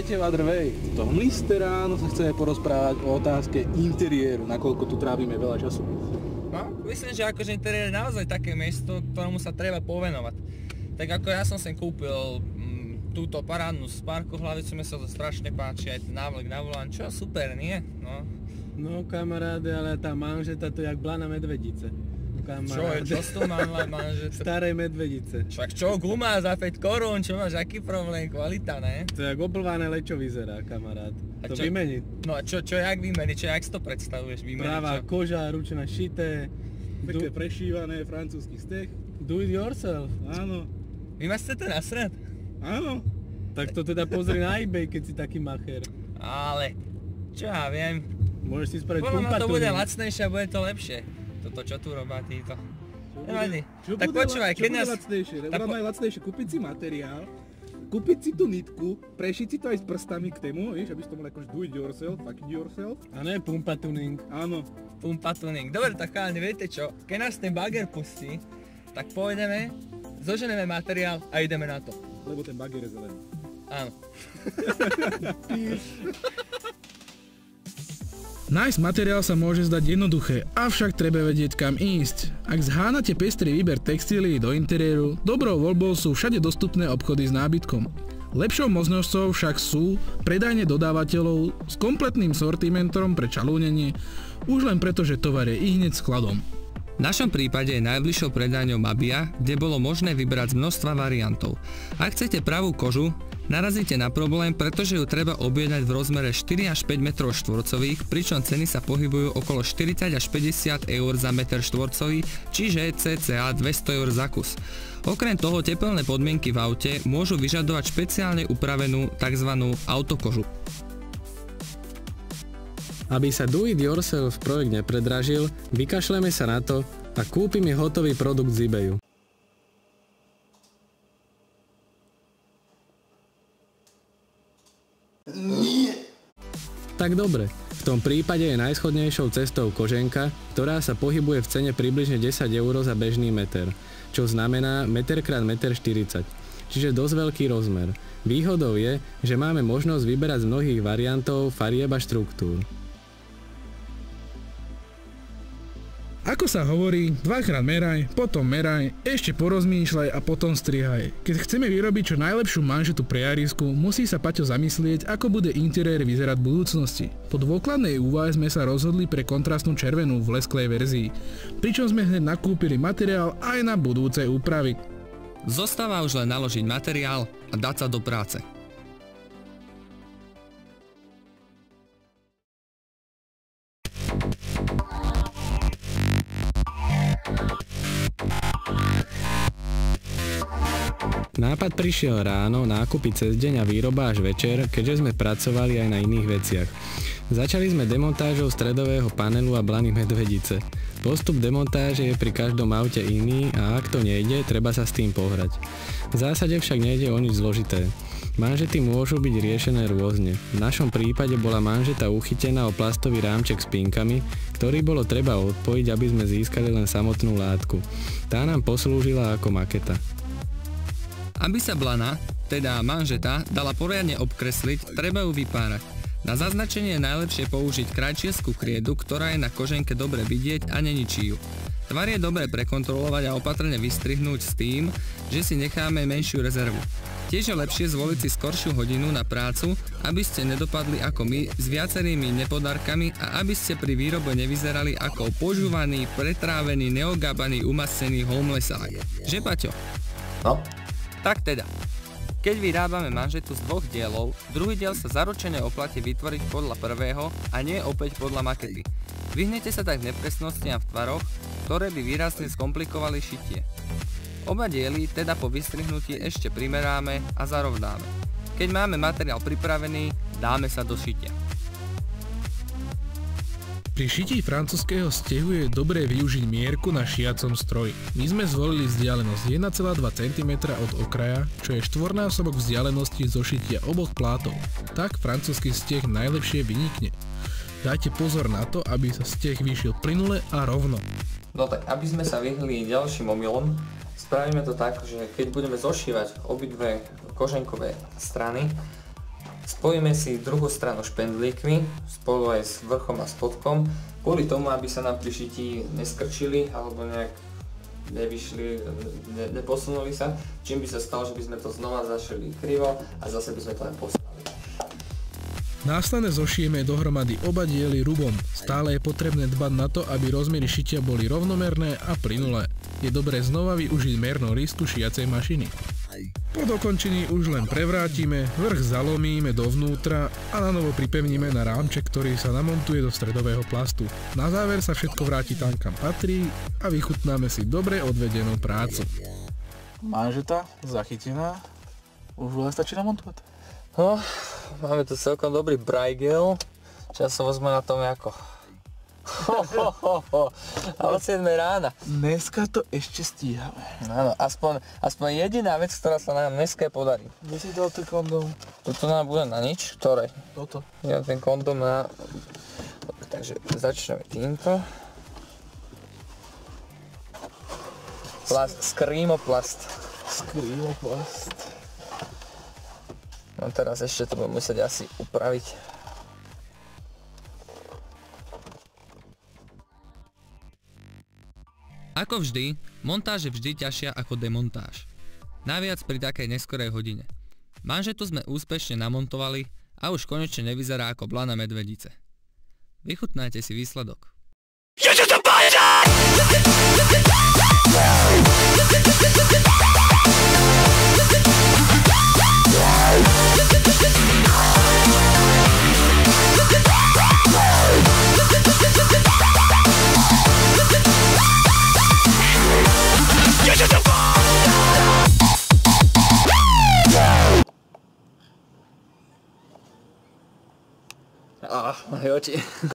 Vítajte v Otherway. V tomhle ráno sa chceme porozprávať o otázke interiéru, nakoľko tu trávime veľa času. No, myslím, že akože interiér je naozaj také miesto, ktorému sa treba povenovať. Tak ako ja som sem kúpil túto parádnu Sparku hlavicu, mi sa to strašne páči, aj ten návlek na volán, čo super, nie? No kamaráde, ale tá manžeta to je jak blana medvedice. Kamaráde. Čo s tou manžetou? Starej medvedice. Však čo, guma za 5 korún, čo máš, aký problém, kvalita, ne? To je jak oblvané lečo vyzerá, kamarát. To vymeniť. No a čo jak vymeniť, jak si to predstavuješ vymeniť? Pravá koža, ručná šité. Také prešívané, francúzsky steh. Do it yourself. Áno. Vy ma chcete nasrať? Áno. Tak to teda pozri na eBay, keď si taký macher. Ale, čo ja viem. Môžeš si spraviť pumpatuning. Podľa mňa to bude lacnejšie a bude to lepšie. Toto čo tu robá títo. Tak počúvaj, keď nás... najlacnejšie? Kúpiť si materiál, kúpiť si tú nitku, prešiť si to aj s prstami k tému, vieš, aby si to mal akož do it yourself, fuck it yourself. A ne pumpatuning. Áno. Pumpatuning. Dobre, tak chalani, viete čo? Keď nás ten bager pustí, tak pôjdeme, zoženeme materiál a ideme na to. Lebo ten bager je zelený. Áno. Nájsť materiál sa môže zdať jednoduché, avšak treba vedieť kam ísť. Ak zháňate pestrý výber textílií do interiéru, dobrou voľbou sú všade dostupné obchody s nábytkom. Lepšou možnosťou však sú predajne dodávateľov s kompletným sortimentom pre čalúnenie, už len preto, že tovar je ihneď skladom. V našom prípade je najbližšou predajňou Mabia, kde bolo možné vybrať z množstva variantov. Ak chcete pravú kožu, narazíte na problém, pretože ju treba objednať v rozmere 4 až 5 m2, pričom ceny sa pohybujú okolo 40 až 50 eur za meter štvorcový, čiže cca 200 eur za kus. Okrem toho tepelné podmienky v aute môžu vyžadovať špeciálne upravenú tzv. Autokožu. Aby sa do it yourself projekt nepredražil, vykašleme sa na to a kúpime hotový produkt z eBayu. Tak dobre, v tom prípade je najschodnejšou cestou koženka, ktorá sa pohybuje v cene približne 10 eur za bežný meter, čo znamená meter x meter 40, čiže dosť veľký rozmer. Výhodou je, že máme možnosť vyberať z mnohých variantov farieb a štruktúr. Ako sa hovorí, dvakrát meraj, potom meraj, ešte porozmýšľaj a potom strihaj. Keď chceme vyrobiť čo najlepšiu manžetu pre jarisku, musí sa Paťo zamyslieť, ako bude interiér vyzerať v budúcnosti. Po dôkladnej úvahe sme sa rozhodli pre kontrastnú červenú v lesklej verzii, pričom sme hneď nakúpili materiál aj na budúce úpravy. Zostáva už len naložiť materiál a dať sa do práce. Nápad prišiel ráno, nákupy cez deň a výroba až večer, keďže sme pracovali aj na iných veciach. Začali sme demontážou stredového panelu a blany medvedice. Postup demontáže je pri každom aute iný a ak to nejde, treba sa s tým pohrať. V zásade však nejde o nič zložité. Manžety môžu byť riešené rôzne. V našom prípade bola manžeta uchytená o plastový rámček s pinkami, ktorý bolo treba odpojiť, aby sme získali len samotnú látku. Tá nám poslúžila ako maketa. Aby sa blana, teda manžeta, dala poriadne obkresliť, treba ju vypárať. Na zaznačenie je najlepšie použiť krajčiarsku kriedu, ktorá je na koženke dobre vidieť a neničí ju. Tvar je dobre prekontrolovať a opatrne vystrihnúť s tým, že si necháme menšiu rezervu. Tiež je lepšie zvoliť si skoršiu hodinu na prácu, aby ste nedopadli ako my s viacerými nepodarkami a aby ste pri výrobe nevyzerali ako požúvaný, pretrávený, neogábaný, umasený homelessák. Že Paťo? No? Tak teda, keď vyrábame manžetu z dvoch dielov, druhý diel sa zaručene oplatí vytvoriť podľa prvého a nie opäť podľa makety. Vyhnete sa tak nepresnostiam v tvaroch, ktoré by výrazne skomplikovali šitie. Oba diely teda po vystrihnutí ešte primeráme a zarovnáme. Keď máme materiál pripravený, dáme sa do šitia. Pri šití francúzskeho stehu je dobré využiť mierku na šiacom stroji. My sme zvolili vzdialenosť 1,2 cm od okraja, čo je štvornásobok vzdialenosti zo šitia oboch plátov. Tak francúzsky steh najlepšie vynikne. Dajte pozor na to, aby sa steh vyšiel plynule a rovno. No tak, aby sme sa vyhli ďalším omylom, spravíme to tak, že keď budeme zošívať obidve koženkové strany, Spojíme si druhú stranu špendlíkmi, spolu aj s vrchom a spodkom, kvôli tomu, aby sa nám pri šití neskrčili alebo nejak nevyšli, neposunuli sa, čím by sa stalo, že by sme to znova zašili krivo a zase by sme to len posunuli. Následne zošijeme dohromady oba diely rubom. Stále je potrebné dbať na to, aby rozmery šitia boli rovnomerné a plynulé. Je dobré znova využiť mernú risku šiacej mašiny. Po dokončení už len prevrátime, vrch zalomíme dovnútra a na novo pripevníme na rámček, ktorý sa namontuje do stredového plastu. Na záver sa všetko vráti tam, kam patrí a vychutnáme si dobre odvedenú prácu. Manžeta zachytená, už len stačí namontovať. No, máme tu celkom dobrý brajgel, časovo sme na tom ako a od 7 rána. Dneska to ešte stíhame. Áno, aspoň jediná vec, ktorá sa nám dneska podarí. Kde si dal ten kondom? Toto nám bude na nič, ktoré? Toto. Ja ten kondom na... Dobre, takže začneme týmto. Skrímoplast. Skrímoplast. No teraz ešte to budem musieť asi upraviť. Ako vždy, montáž je vždy ťažšia ako demontáž. Naviac pri takej neskorej hodine. Manžetu sme úspešne namontovali a už konečne nevyzerá ako blana medvedice. Vychutnajte si výsledok. Moje oči.